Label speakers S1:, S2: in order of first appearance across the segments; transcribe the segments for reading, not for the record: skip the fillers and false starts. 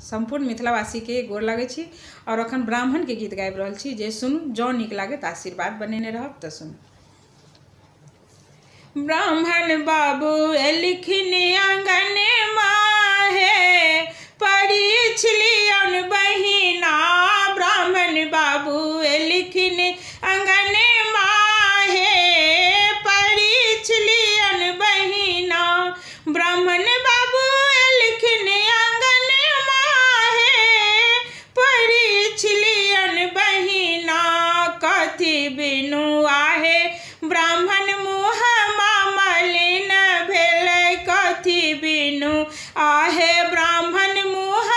S1: संपूर्ण मिथिलावासी के गोर लगे छी और अखन ब्राह्मण के गीत गाबि रहल छी जे सुनू, जँ नीक लागे तऽ आशीर्वाद बनेने रहब तऽ सुनू। ब्राह्मण बाबू एलखिन आंगन माहे, परीछ लियौन बहिना। ब्राह्मण बाबू एलखिन आंगन माहे, परीछ लियौन बहिना। ब्राह्मण बाबू एलखिन आंगन माहे, परीछ लियौन बहिना। कथी बिनु आहे ब्राह्मण मुँह मलिन भेलै, कथी बिनु आहे ब्राह्मण मुँह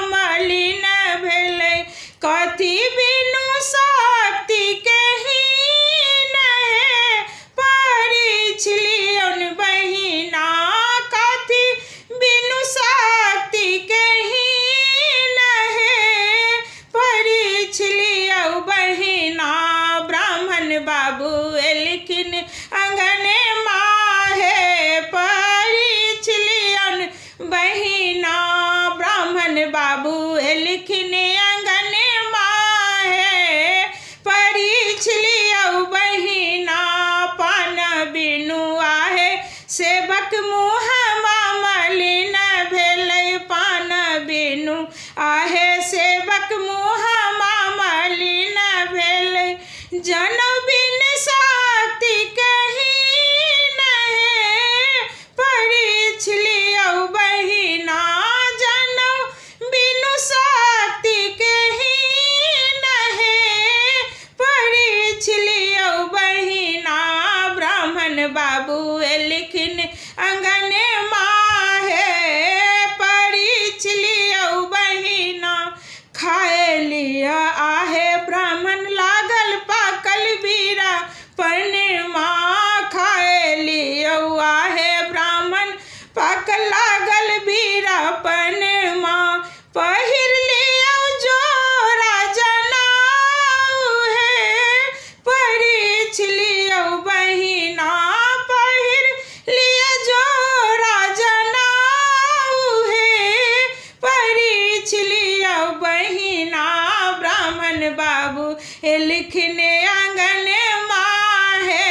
S1: मलिन भेलै। कथी बिनु शक्ति के हीन है, परीछ लियौन बहिना। कथी बिनु शक्ति के हीन है, परीछ लियौ बहिना। ब्राह्मण बाबू एलखिन आंगन माहे, परीछ लियौन बहिना। ब्राह्मण बाबू एलखिन आंगन माहे, परीछ लियौ बहिना। पान बिनु आहे सेवक मुँह मलिन भेलै, पान बिनु आहे सेवक मुँह मलिन भेलै। जनौ बिन शक्ति के हीन है, परीछ लियौ बहिना। जनौ बिनु शक्ति के हीन है, परीछ लियौ बहिना। ब्राह्मण बाबू एलखिन आंगन माहे, परीछ लियौ बहिना। खाए लिया आहे ब्राह्मण लागल पाकल बीरा पनमा। खाए लियौ आहे ब्राह्मण पाकल लागल बीरा पनमा। पहिर लियौ जोरा जनाऊ है, परीछ लियौ बहिना। पहिर लिय जोरा जनाऊ है, परीछ लियौ बहिना। ब्राह्मण बाबू एलखिन आंगन माहे,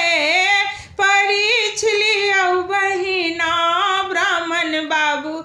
S1: परीछ लियौ बहिना। ब्राह्मण बाबू